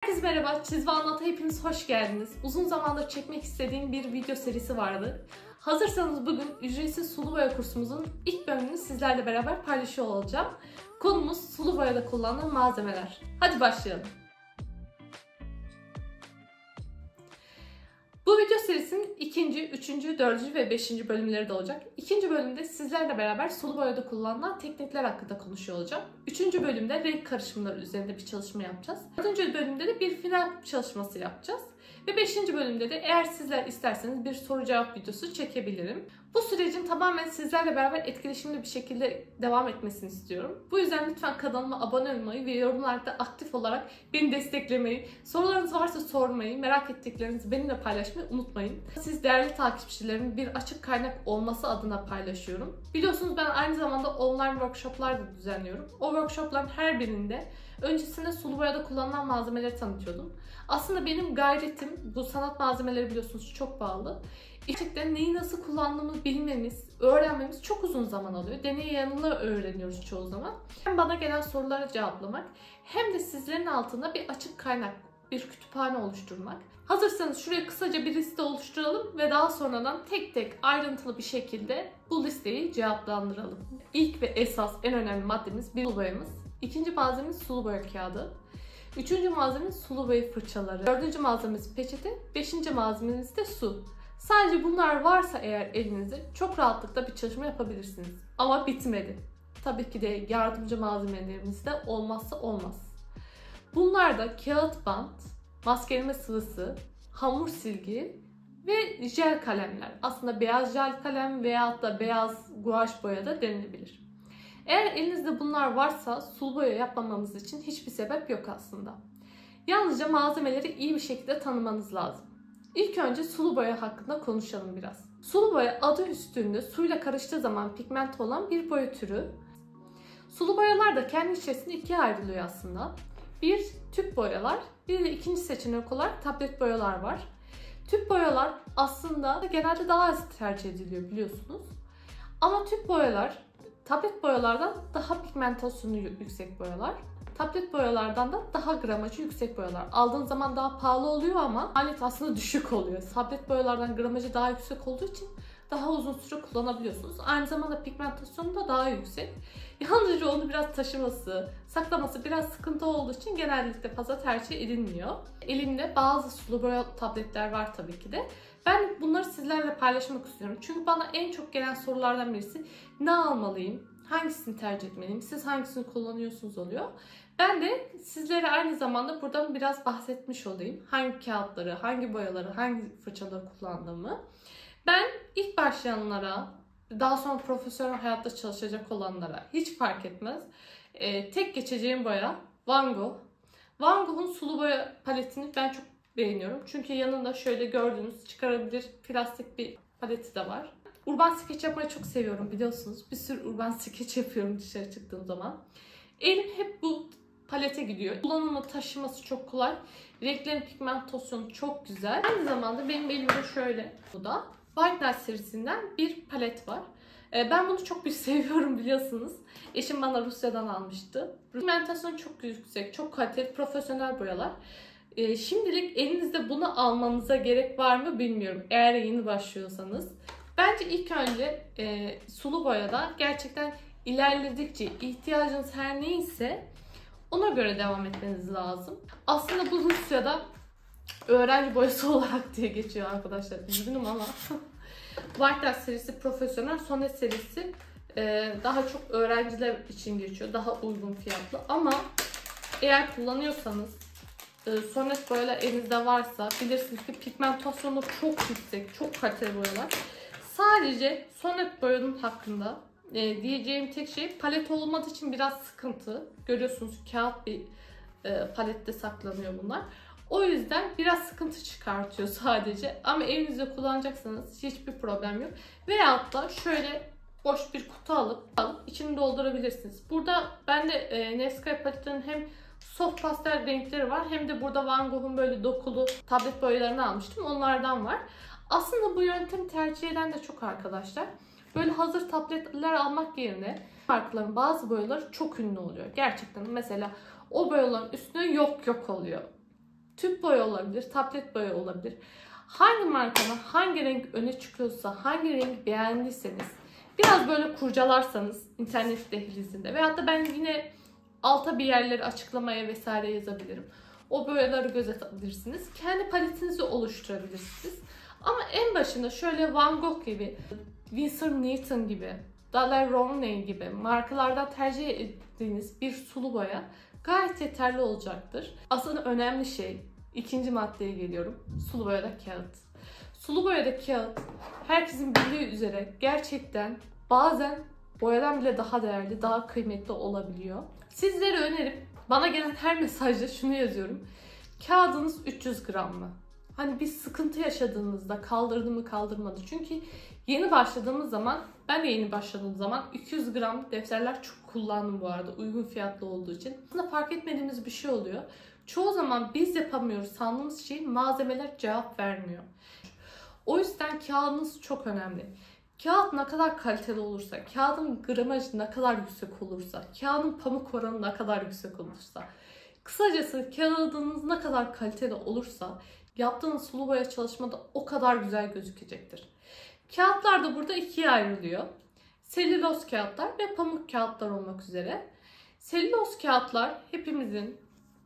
Herkese merhaba, Çiz ve Anlat'a hepiniz hoş geldiniz. Uzun zamandır çekmek istediğim bir video serisi vardı. Hazırsanız bugün ücretsiz sulu boya kursumuzun ilk bölümünü sizlerle beraber paylaşıyor olacağım. Konumuz sulu boyada kullanılan malzemeler. Hadi başlayalım. Bu video serisinin ikinci, üçüncü, dördüncü ve beşinci bölümleri de olacak. İkinci bölümde sizlerle beraber sulu boyada kullanılan teknikler hakkında konuşuyor olacağım. Üçüncü bölümde renk karışımları üzerinde bir çalışma yapacağız. Dördüncü bölümde de bir final çalışması yapacağız. Ve beşinci bölümde de eğer sizler isterseniz bir soru cevap videosu çekebilirim. Bu sürecin tamamen sizlerle beraber etkileşimli bir şekilde devam etmesini istiyorum. Bu yüzden lütfen kanalıma abone olmayı ve yorumlarda aktif olarak beni desteklemeyi, sorularınız varsa sormayı, merak ettiklerinizi benimle paylaşmayı unutmayın. Siz değerli takipçilerimin bir açık kaynak olması adına paylaşıyorum. Biliyorsunuz ben aynı zamanda online workshoplar da düzenliyorum. O workshopların her birinde öncesinde sulu boyada kullanılan malzemeleri tanıtıyordum. Aslında benim gayretim, bu sanat malzemeleri biliyorsunuz çok pahalı. Gerçekten neyi nasıl kullandığımızı bilmemiz, öğrenmemiz çok uzun zaman alıyor. Deney yanıla öğreniyoruz çoğu zaman. Hem bana gelen soruları cevaplamak hem de sizlerin altında bir açık kaynak, bir kütüphane oluşturmak. Hazırsanız şuraya kısaca bir liste oluşturalım ve daha sonradan tek tek ayrıntılı bir şekilde bu listeyi cevaplandıralım. İlk ve esas en önemli maddemiz bir sulu boyamız. İkinci malzememiz sulu boya kağıdı. Üçüncü malzememiz sulu boya fırçaları. Dördüncü malzememiz peçete. Beşinci malzememiz de su. Sadece bunlar varsa eğer elinizde çok rahatlıkla bir çalışma yapabilirsiniz. Ama bitmedi. Tabii ki de yardımcı malzemelerimiz de olmazsa olmaz. Bunlar da kağıt bant, maskeleme sıvısı, hamur silgi ve jel kalemler. Aslında beyaz jel kalem veyahut da beyaz guaj boya da denilebilir. Eğer elinizde bunlar varsa sulu boya yapmamamız için hiçbir sebep yok aslında. Yalnızca malzemeleri iyi bir şekilde tanımanız lazım. İlk önce sulu boya hakkında konuşalım biraz. Sulu boya adı üstünde suyla karıştığı zaman pigment olan bir boya türü. Sulu boyalar da kendi içerisinde ikiye ayrılıyor aslında. Bir tüp boyalar, bir de ikinci seçenek olarak tablet boyalar var. Tüp boyalar aslında genelde daha az tercih ediliyor biliyorsunuz. Ama tüp boyalar tablet boyalardan daha pigmentasyonu yüksek boyalar. Tablet boyalardan da daha gramajı yüksek boyalar. Aldığın zaman daha pahalı oluyor ama maliyet aslında düşük oluyor. Tablet boyalardan gramajı daha yüksek olduğu için daha uzun süre kullanabiliyorsunuz. Aynı zamanda pigmentasyonu da daha yüksek. Yalnızca onu biraz taşıması, saklaması biraz sıkıntı olduğu için genellikle fazla tercih edilmiyor. Elimde bazı sulu boya tabletler var tabii ki de. Ben bunları sizlerle paylaşmak istiyorum. Çünkü bana en çok gelen sorulardan birisi ne almalıyım, hangisini tercih etmeliyim, siz hangisini kullanıyorsunuz oluyor. Ben de sizlere aynı zamanda buradan biraz bahsetmiş olayım. Hangi kağıtları, hangi boyaları, hangi fırçaları kullandığımı. Ben ilk başlayanlara, daha sonra profesyonel hayatta çalışacak olanlara hiç fark etmez. Tek geçeceğim boya Van Gogh. Van Gogh'un sulu boya paletini ben çok beğeniyorum. Çünkü yanında şöyle gördüğünüz çıkarabilir plastik bir paleti de var. Urban skeç yapmayı çok seviyorum biliyorsunuz. Bir sürü urban skeç yapıyorum dışarı çıktığım zaman. Elim hep bu palete gidiyor. Kullanımı, taşıması çok kolay. Renklerin pigmentasyonu çok güzel. Aynı zamanda benim elimde şöyle bu da White Night serisinden bir palet var. Ben bunu çok seviyorum biliyorsunuz. Eşim bana Rusya'dan almıştı. Pigmentasyonu çok yüksek, çok kaliteli, profesyonel boyalar. Şimdilik elinizde bunu almanıza gerek var mı bilmiyorum. Eğer yeni başlıyorsanız. Bence ilk önce sulu boyada gerçekten ilerledikçe ihtiyacınız her neyse ona göre devam etmeniz lazım. Aslında bu Rusya'da öğrenci boyası olarak diye geçiyor arkadaşlar. Üzgünüm ama. White Dust serisi profesyonel, Sonnet serisi daha çok öğrenciler için geçiyor. Daha uygun fiyatlı ama eğer kullanıyorsanız Sonnet boyalar elinizde varsa bilirsiniz ki pigmentasyonu çok yüksek, çok kaliteli boyalar. Sadece Sonnet boyanın hakkında diyeceğim tek şey palet olmadığı için biraz sıkıntı. Görüyorsunuz kağıt bir palette saklanıyor bunlar. O yüzden biraz sıkıntı çıkartıyor sadece. Ama evinizde kullanacaksanız hiçbir problem yok. Veyahut da şöyle boş bir kutu alıp içini doldurabilirsiniz. Burada bende Nescafe paletinin hem soft pastel renkleri var hem de burada Van Gogh'un böyle dokulu tablet boyalarını almıştım. Onlardan var. Aslında bu yöntemi tercih eden de çok arkadaşlar. Böyle hazır tabletler almak yerine markaların bazı boyaları çok ünlü oluyor. Gerçekten mesela o boyaların üstüne yok oluyor. Tüp boya olabilir, tablet boya olabilir. Hangi markanın hangi renk öne çıkıyorsa, hangi rengi beğendiyseniz biraz böyle kurcalarsanız internet dehlizinde veyahut da ben yine alta bir yerleri açıklamaya vesaire yazabilirim. O boyaları göz atabilirsiniz. Kendi paletinizi oluşturabilirsiniz. Ama en başında şöyle Van Gogh gibi, Winsor Newton gibi, Daler Rowney gibi markalardan tercih ettiğiniz bir sulu boya gayet yeterli olacaktır. Aslında önemli şey, ikinci maddeye geliyorum. Sulu boyada kağıt. Sulu boyada kağıt herkesin bildiği üzere gerçekten bazen boyadan bile daha değerli, daha kıymetli olabiliyor. Sizlere önerim, bana gelen her mesajda şunu yazıyorum. Kağıdınız 300 gram mı? Hani bir sıkıntı yaşadığınızda kaldırdı mı kaldırmadı. Çünkü yeni başladığımız zaman, ben de yeni başladığım zaman 200 gram defterler çok kullandım bu arada. Uygun fiyatlı olduğu için. Aslında fark etmediğimiz bir şey oluyor. Çoğu zaman biz yapamıyoruz sandığımız şey malzemeler cevap vermiyor. O yüzden kağıdınız çok önemli. Kağıt ne kadar kaliteli olursa, kağıdın gramajı ne kadar yüksek olursa, kağıdın pamuk oranı ne kadar yüksek olursa, kısacası kağıdınız ne kadar kaliteli olursa yaptığınız sulu boya çalışmada o kadar güzel gözükecektir. Kağıtlar da burada ikiye ayrılıyor. Selüloz kağıtlar ve pamuk kağıtlar olmak üzere. Selüloz kağıtlar hepimizin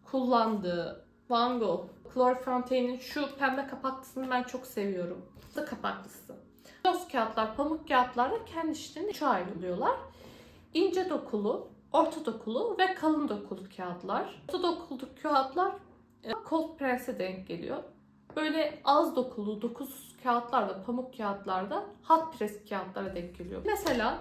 kullandığı Van Gogh, Clairefontain'in şu pembe kapaklısını ben çok seviyorum. Bu da kapaklısı. Selüloz kağıtlar, pamuk kağıtlar da kendi işlerine üçe ayrılıyorlar. İnce dokulu, orta dokulu ve kalın dokulu kağıtlar. Orta dokulu kağıtlar Cold Press'e denk geliyor. Böyle az dokulu, dokusuz kağıtlarda, pamuk kağıtlarda hot press kağıtlara denk geliyor. Mesela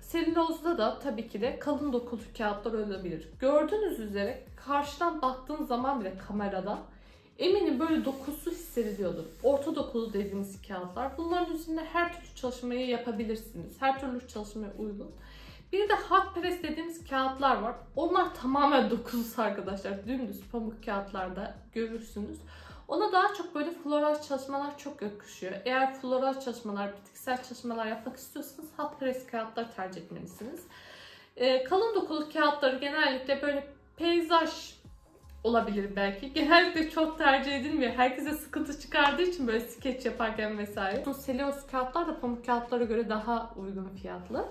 selülozda da tabii ki de kalın dokulu kağıtlar olabilir. Gördüğünüz üzere karşıdan baktığınız zaman bile kamerada eminim böyle dokusu hissediliyordur. Orta dokulu dediğimiz kağıtlar. Bunların üzerinde her türlü çalışmayı yapabilirsiniz. Her türlü çalışmaya uygun. Bir de hot press dediğimiz kağıtlar var. Onlar tamamen dokusuz arkadaşlar. Dümdüz pamuk kağıtlarda görürsünüz. Ona daha çok böyle floral çalışmalar çok yakışıyor. Eğer floral çalışmalar, bitkisel çalışmalar yapmak istiyorsanız hot press kağıtlar tercih etmelisiniz. Kalın dokulu kağıtları genellikle böyle peyzaj olabilir belki. Genellikle çok tercih edilmiyor. Herkese sıkıntı çıkardığı için böyle skeç yaparken vesaire. Bu selüloz kağıtlar da pamuk kağıtlara göre daha uygun fiyatlı.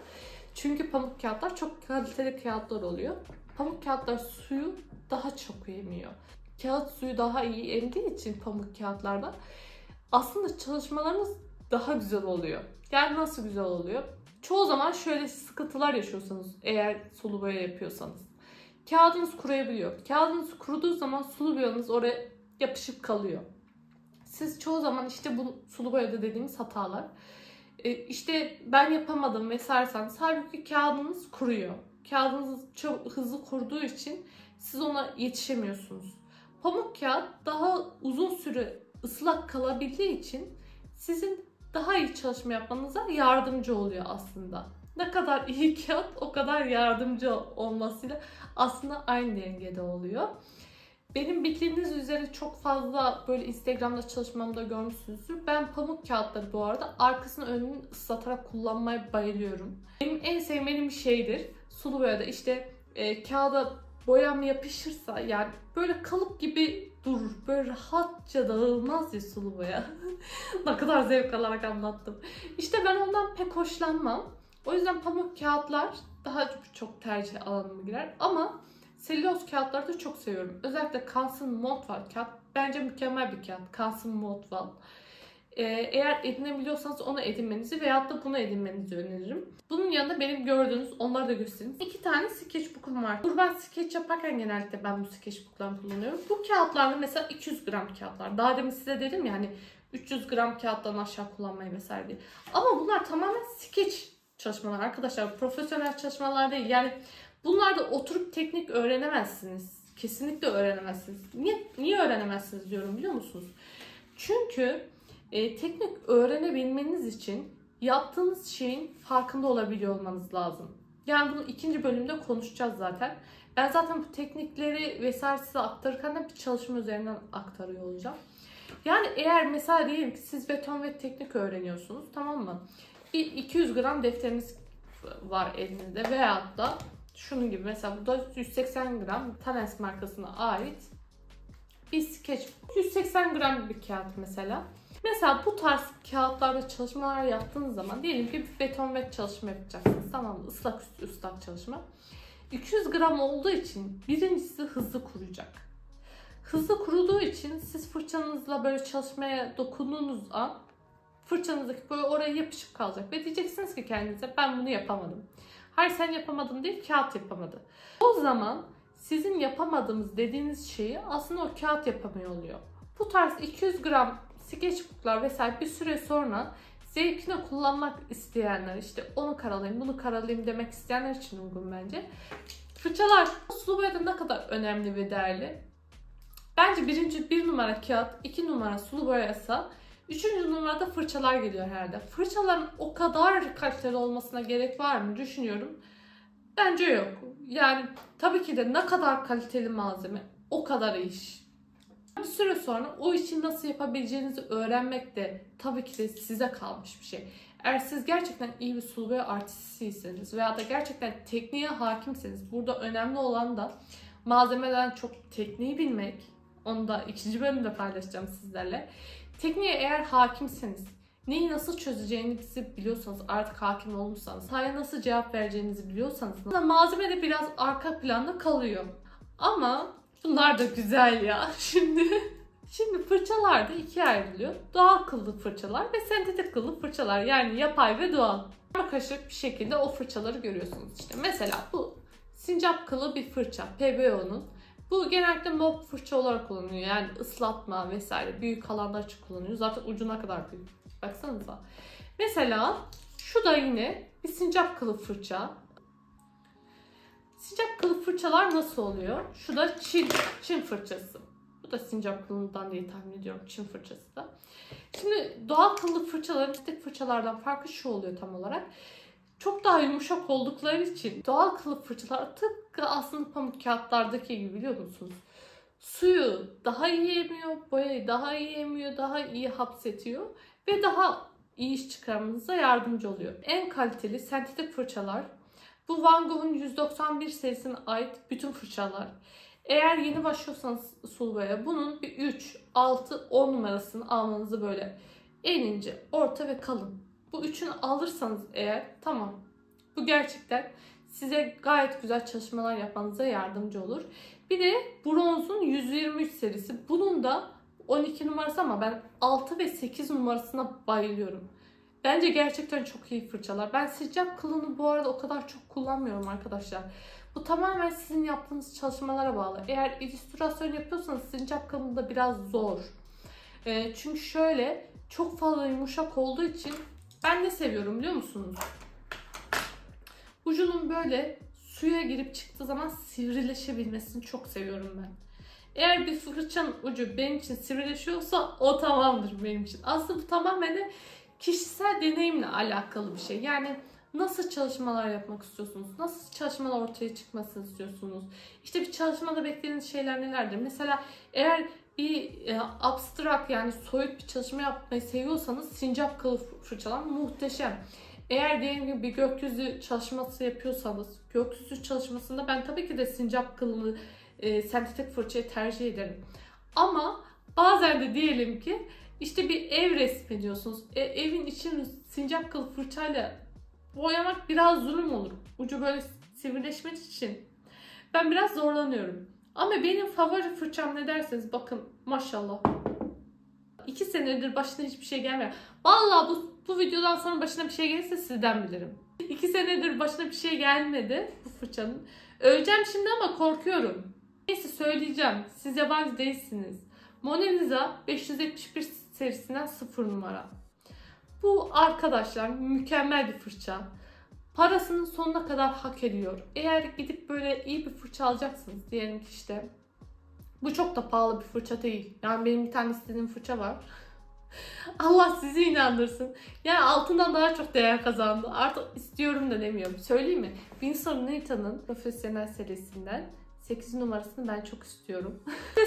Çünkü pamuk kağıtlar çok kaliteli kağıtlar oluyor. Pamuk kağıtlar suyu daha çok emiyor. Kağıt suyu daha iyi emdiği için pamuk kağıtlarda aslında çalışmalarınız daha güzel oluyor. Yani nasıl güzel oluyor? Çoğu zaman şöyle sıkıntılar yaşıyorsanız eğer sulu boya yapıyorsanız. Kağıdınız kuruyabiliyor. Kağıdınız kuruduğu zaman sulu boyanız oraya yapışıp kalıyor. Siz çoğu zaman işte bu sulu boyada dediğimiz hatalar. İşte ben yapamadım vesaire. Halbuki kağıdınız kuruyor. Kağıdınız çok hızlı kuruduğu için siz ona yetişemiyorsunuz. Pamuk kağıt daha uzun süre ıslak kalabildiği için sizin daha iyi çalışma yapmanıza yardımcı oluyor aslında. Ne kadar iyi kağıt o kadar yardımcı olmasıyla aslında aynı dengede oluyor. Benim bildiğiniz üzere çok fazla böyle Instagram'da çalışmamda görmüşsünüzdür. Ben pamuk kağıtları bu arada arkasını önünü ıslatarak kullanmaya bayılıyorum. Benim en sevmediğim şeydir. Sulu boyada işte kağıda boyam yapışırsa yani böyle kalıp gibi durur. Böyle rahatça dağılmaz ya sulu boya. Ne kadar zevk alarak anlattım. İşte ben ondan pek hoşlanmam. O yüzden pamuk kağıtlar daha çok tercih alanıma girer. Ama selüloz kağıtları da çok seviyorum. Özellikle Canson Montval kağıt bence mükemmel bir kağıt. Canson Montval. Eğer edinebiliyorsanız onu edinmenizi veyahut da bunu edinmenizi öneririm. Bunun yanında benim gördüğünüz, onları da göstereyim. 2 tane sketchbook'um var. Ben sketch yaparken genellikle ben bu sketchbook'larını kullanıyorum. Bu kağıtlarda mesela 200 gram kağıtlar. Daha demin size dedim ya hani 300 gram kağıttan aşağı kullanmayı vesaire diye. Ama bunlar tamamen sketch çalışmalar arkadaşlar. Profesyonel çalışmalar değil. Yani bunlarda oturup teknik öğrenemezsiniz. Kesinlikle öğrenemezsiniz. Niye öğrenemezsiniz diyorum biliyor musunuz? Çünkü teknik öğrenebilmeniz için yaptığınız şeyin farkında olabiliyor olmanız lazım. Yani bunu ikinci bölümde konuşacağız zaten. Ben zaten bu teknikleri vesaire size aktarırken de bir çalışma üzerinden aktarıyor olacağım. Yani eğer mesela diyelim ki siz beton ve teknik öğreniyorsunuz, tamam mı? Bir 200 gram defteriniz var elinizde veyahut da şunun gibi mesela burada 180 gram Thales markasına ait bir sketchbook. 80 gram bir kağıt mesela. Mesela bu tarz kağıtlarda çalışmalar yaptığınız zaman diyelim ki bir beton ve çalışma yapacaksınız. Tamam mı? Islak üstü ıslak çalışma. 200 gram olduğu için birincisi hızlı kuruyacak. Hızlı kuruduğu için siz fırçanızla böyle çalışmaya dokunduğunuz an fırçanızdaki böyle oraya yapışık kalacak. Ve diyeceksiniz ki kendinize ben bunu yapamadım. Hayır sen yapamadın değil, kağıt yapamadı. O zaman sizin yapamadığınız dediğiniz şeyi aslında o kağıt yapamıyor oluyor. Bu tarz 200 gram sketchbooklar vesaire bir süre sonra zevkine kullanmak isteyenler, işte onu karalayayım bunu karalayayım demek isteyenler için uygun bence. Fırçalar sulu boyada ne kadar önemli ve değerli? Bence bir numara kağıt, 2 numara sulu boyaysa 3. numarada fırçalar geliyor herhalde. Fırçaların o kadar kaliteli olmasına gerek var mı düşünüyorum. Bence yok. Yani tabii ki de ne kadar kaliteli malzeme o kadar iş. Bir süre sonra o işi nasıl yapabileceğinizi öğrenmek de tabii ki de size kalmış bir şey. Eğer siz gerçekten iyi bir sulu boya artistiyseniz veya da gerçekten tekniğe hakimseniz, burada önemli olan da malzemeden çok tekniği bilmek. Onu da 2. bölümde paylaşacağım sizlerle. Tekniğe eğer hakimseniz, neyi nasıl çözeceğinizi biliyorsanız, artık hakim olmuşsanız, sahaya nasıl cevap vereceğinizi biliyorsanız, malzeme de biraz arka planda kalıyor. Ama bunlar da güzel ya. Şimdi fırçalar da ikiye ayrılıyor. Doğal kıllı fırçalar ve sentetik kıllı fırçalar. Yani yapay ve doğal. Karmaşık bir şekilde o fırçaları görüyorsunuz işte. Mesela bu sincap kılı bir fırça. PBO'nun. Bu genellikle mop fırça olarak kullanılıyor. Yani ıslatma vesaire büyük alanlar için kullanılıyor. Zaten ucuna kadar büyük. Baksanıza. Mesela şu da yine bir sincap kılı fırça. Sincap kılı fırçalar nasıl oluyor? Şu da Çin fırçası. Bu da sincap kılından diye tahmin ediyorum, Çin fırçası da. Şimdi doğal kıllı fırçaların sentetik fırçalardan farkı şu oluyor tam olarak. Çok daha yumuşak oldukları için doğal kılıf fırçalar tıpkı aslında pamuk kağıtlardaki gibi biliyor musunuz? Suyu daha iyi emiyor, boyayı daha iyi emiyor, daha iyi hapsetiyor ve daha iyi iş çıkarmanıza yardımcı oluyor. En kaliteli sentetik fırçalar bu Van Gogh'un 191 serisine ait bütün fırçalar. Eğer yeni başlıyorsanız sulu boyaya bunun bir 3, 6, 10 numarasını almanızı böyle en ince, orta ve kalın. Bu üçünü alırsanız eğer tamam. Bu gerçekten size gayet güzel çalışmalar yapmanıza yardımcı olur. Bir de bronzun 123 serisi. Bunun da 12 numarası ama ben 6 ve 8 numarasına bayılıyorum. Bence gerçekten çok iyi fırçalar. Ben sincap kılını bu arada o kadar çok kullanmıyorum arkadaşlar. Bu tamamen sizin yaptığınız çalışmalara bağlı. Eğer illüstrasyon yapıyorsanız sincap kılını da biraz zor. Çünkü şöyle çok fazla yumuşak olduğu için ben ne seviyorum biliyor musunuz? Ucunun böyle suya girip çıktığı zaman sivrileşebilmesini çok seviyorum ben. Eğer bir fırçanın ucu benim için sivrileşiyorsa o tamamdır benim için. Aslında bu tamamen de kişisel deneyimle alakalı bir şey. Yani nasıl çalışmalar yapmak istiyorsunuz? Nasıl çalışmalar ortaya çıkmasını istiyorsunuz? İşte bir çalışmada beklediğiniz şeyler nelerdir? Mesela eğer bir abstrakt yani soyut bir çalışma yapmayı seviyorsanız sincap kılı fırçalar muhteşem. Eğer diyelim ki bir gökyüzü çalışması yapıyorsanız, gökyüzü çalışmasında ben tabii ki de sincap kıllı sentetik fırçayı tercih ederim. Ama bazen de diyelim ki işte bir ev resmediyorsunuz. Evin içini sincap kılı fırçayla boyamak biraz zulüm olur. Ucu böyle sivrileşmek için ben biraz zorlanıyorum. Ama benim favori fırçam ne derseniz bakın maşallah. 2 senedir başına hiçbir şey gelmiyor. Vallahi bu videodan sonra başına bir şey gelirse sizden bilirim. 2 senedir başına bir şey gelmedi bu fırçanın. Öleceğim şimdi ama korkuyorum. Neyse söyleyeceğim. Siz yabancı değilsiniz. Mona Lisa 571 serisinden 0 numara. Bu arkadaşlar mükemmel bir fırça. Parasının sonuna kadar hak ediyor. Eğer gidip böyle iyi bir fırça alacaksınız diyelim ki işte. Bu çok da pahalı bir fırça değil. Yani benim bir tane istediğim fırça var. Allah sizi inandırsın. Yani altından daha çok değer kazandı. Artık istiyorum da demiyorum. Söyleyeyim mi? Winsor Newton'un profesyonel serisinden 8 numarasını ben çok istiyorum.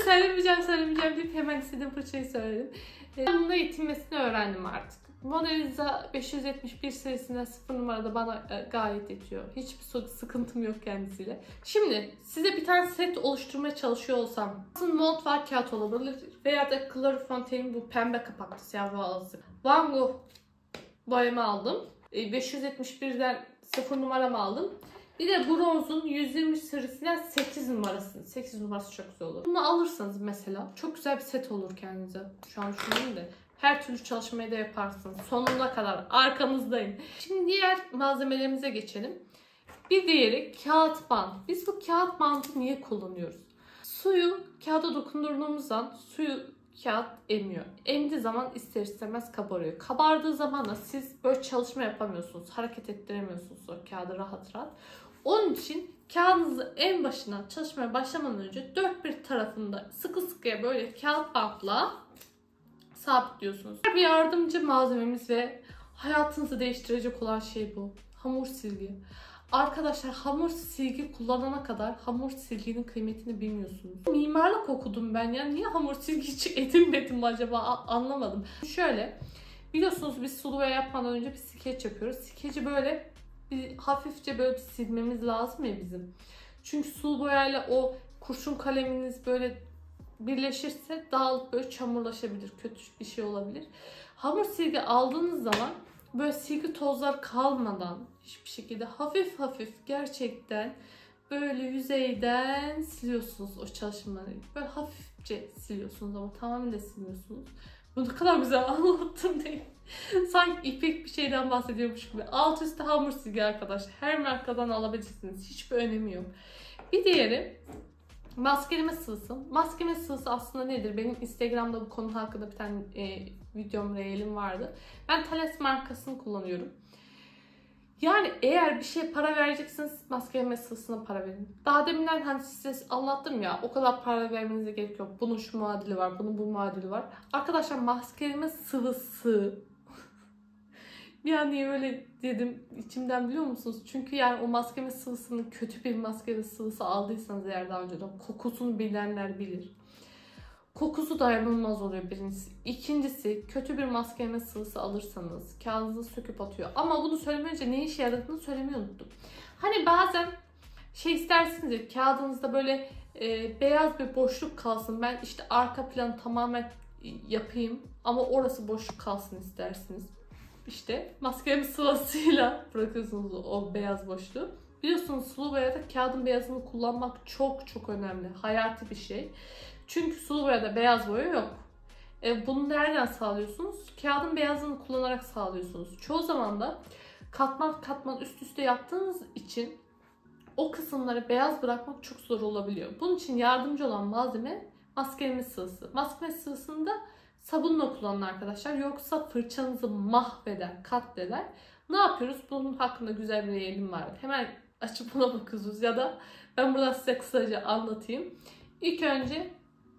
söylemeyeceğim deyip hemen istediğim fırçayı söyledim. Bununla yetinmesini öğrendim artık. Mona Lisa 571 serisinde 0 numarada bana gayet yetiyor. Hiçbir sıkıntım yok kendisiyle. Şimdi size bir tane set oluşturmaya çalışıyor olsam. Mont var, kağıt olabilir. Veya da Clairefontaine bu pembe kapaklı siyah ve ağzı. Van Gogh boyama aldım. 571'den 0 numaramı aldım. Bir de bronzun 120 serisinden 8 numarasını. 8 numarası çok güzel olur. Bunu alırsanız mesela çok güzel bir set olur kendinize. Şu an düşünüyorum da. Her türlü çalışmayı da yaparsınız. Sonuna kadar arkanızdayım. Şimdi diğer malzemelerimize geçelim. Bir diğeri kağıt bant. Biz bu kağıt bantı niye kullanıyoruz? Suyu kağıda dokundurduğumuz zaman suyu kağıt emiyor. Emdiği zaman ister istemez kabarıyor. Kabardığı zaman da siz böyle çalışma yapamıyorsunuz. Hareket ettiremiyorsunuz o kağıdı rahat rahat. Onun için kağıdınızı en başına çalışmaya başlamadan önce dört bir tarafında sıkı sıkıya böyle kağıt bantla sabitliyorsunuz. Bir yardımcı malzememiz ve hayatınızı değiştirecek olan şey bu. Hamur silgi. Arkadaşlar hamur silgi kullanana kadar hamur silginin kıymetini bilmiyorsunuz. Mimarlık okudum ben ya. Niye hamur silgi hiç edinmedim acaba anlamadım. Şöyle biliyorsunuz biz sulu boya yapmadan önce bir skeç yapıyoruz. Skeci böyle bir hafifçe böyle bir silmemiz lazım ya bizim. Çünkü sulu boyayla o kurşun kaleminiz böyle birleşirse dağılıp böyle çamurlaşabilir. Kötü bir şey olabilir. Hamur silgi aldığınız zaman böyle silgi tozlar kalmadan hiçbir şekilde hafif hafif gerçekten böyle yüzeyden siliyorsunuz o çalışmaları. Böyle hafifçe siliyorsunuz ama tamamen de silmiyorsunuz. Bu ne kadar güzel anlattım değil. Sanki ipek bir şeyden bahsediyormuş gibi. Alt üstte hamur silgi arkadaşlar. Her markadan alabilirsiniz. Hiçbir önemi yok. Bir diğeri maskeleme sıvısı. Maskeleme sıvısı aslında nedir? Benim Instagram'da bu konu hakkında bir tane videom, reelim vardı. Ben Thales markasını kullanıyorum. Yani eğer bir şeye para vereceksiniz maskeleme sıvısına para verin. Daha deminden hani size anlattım ya o kadar para vermenize gerek yok. Bunun şu muadili var, bunun bu muadili var. Arkadaşlar maskeleme sıvısı bir an niye öyle dedim içimden biliyor musunuz? Çünkü yani o maskeleme sıvısının kötü bir maskeleme sıvısı aldıysanız eğer daha önceden kokusunu bilenler bilir. Kokusu dayanılmaz oluyor birincisi. İkincisi kötü bir maskeleme sıvısı alırsanız kağıdınızı söküp atıyor. Ama bunu söylemeden önce ne işe yaradığını söylemeyi unuttum. Hani bazen şey istersiniz ya kağıdınızda böyle beyaz bir boşluk kalsın. Ben işte arka planı tamamen yapayım ama orası boşluk kalsın istersiniz. İşte maskeleme sıvasıyla bırakıyorsunuz o beyaz boşluğu. Biliyorsunuz sulu boyada kağıdın beyazını kullanmak çok çok önemli. Hayati bir şey. Çünkü sulu boyada beyaz boya yok. Bunu nereden sağlıyorsunuz? Kağıdın beyazını kullanarak sağlıyorsunuz. Çoğu zaman da katman katman üst üste yaptığınız için o kısımları beyaz bırakmak çok zor olabiliyor. Bunun için yardımcı olan malzeme maskeleme sıvısı. Maskeleme sıvısını da sabunla kullanın arkadaşlar. Yoksa fırçanızı mahveder, katleder. Ne yapıyoruz? Bunun hakkında güzel bir reelim var. Hemen açıp buna bakıyorsunuz ya da ben buradan size kısaca anlatayım. İlk önce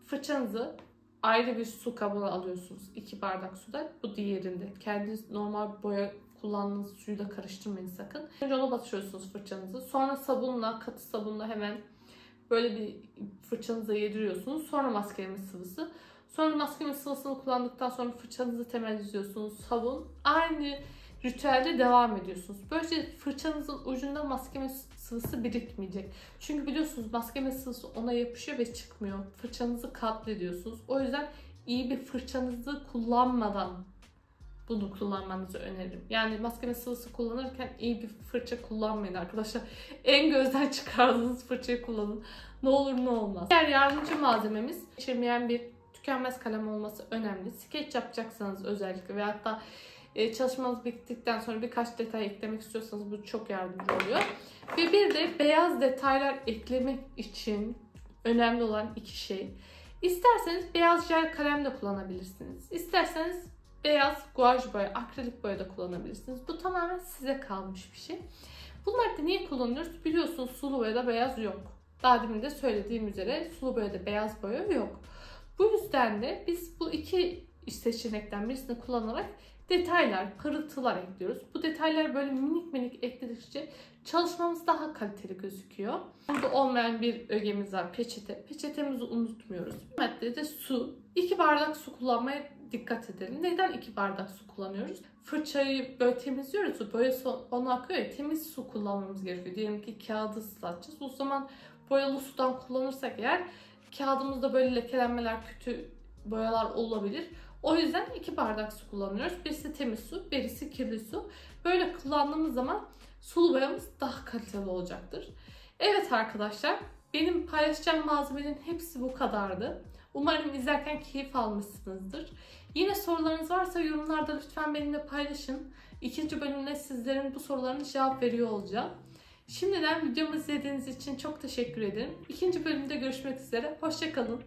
fırçanızı ayrı bir su kabına alıyorsunuz. 2 bardak suda. Bu diğerinde. Kendi normal boya kullandığınız suyla karıştırmayın sakın. Önce ona batırıyorsunuz fırçanızı. Sonra sabunla, katı sabunla hemen böyle bir fırçanıza yediriyorsunuz. Sonra maskeleme sıvısı. Sonra maskeleme sıvısını kullandıktan sonra fırçanızı temizliyorsunuz. Sabun. Aynı ritüelde devam ediyorsunuz. Böylece fırçanızın ucunda maskeleme sıvısı birikmeyecek. Çünkü biliyorsunuz maskeleme sıvısı ona yapışıyor ve çıkmıyor. Fırçanızı katlediyorsunuz. O yüzden iyi bir fırçanızı kullanmadan bunu kullanmanızı öneririm. Yani maskeleme sıvısı kullanırken iyi bir fırça kullanmayın arkadaşlar. En gözden çıkardığınız fırçayı kullanın. Ne olur ne olmaz. Diğer yardımcı malzememiz geçirmeyen bir tükenmez kalem olması önemli. Skeç yapacaksanız özellikle ve hatta çalışmanız bittikten sonra birkaç detay eklemek istiyorsanız bu çok yardımcı oluyor. Ve bir de beyaz detaylar eklemek için önemli olan 2 şey. İsterseniz beyaz jel kalem de kullanabilirsiniz. İsterseniz beyaz guaj boya, akrilik boya da kullanabilirsiniz. Bu tamamen size kalmış bir şey. Bunları da niye kullanıyoruz? Biliyorsunuz sulu boyada beyaz yok. Daha demin de söylediğim üzere sulu boyada beyaz boya yok. Bu yüzden de biz bu 2 seçenekten birisini kullanarak detaylar, pırıltılar ekliyoruz. Bu detayları böyle minik minik ekledikçe çalışmamız daha kaliteli gözüküyor. Burada olmayan bir ögemiz var, peçete. Peçetemizi unutmuyoruz. Bu madde de su. 2 bardak su kullanmaya dikkat edelim. Neden 2 bardak su kullanıyoruz? Fırçayı böyle temizliyoruz. Boya onu akıyor ya, temiz su kullanmamız gerekiyor. Diyelim ki kağıdı ıslatacağız. O zaman boyalı sudan kullanırsak eğer kağıdımızda böyle lekelenmeler, kötü boyalar olabilir. O yüzden 2 bardak su kullanıyoruz. Birisi temiz su, birisi kirli su. Böyle kullandığımız zaman sulu boyamız daha kaliteli olacaktır. Evet arkadaşlar, benim paylaşacağım malzemelerin hepsi bu kadardı. Umarım izlerken keyif almışsınızdır. Yine sorularınız varsa yorumlarda lütfen benimle paylaşın. İkinci bölümde sizlerin bu sorularına cevap veriyor olacağım. Şimdiden videomu izlediğiniz için çok teşekkür ederim. İkinci bölümde görüşmek üzere. Hoşça kalın.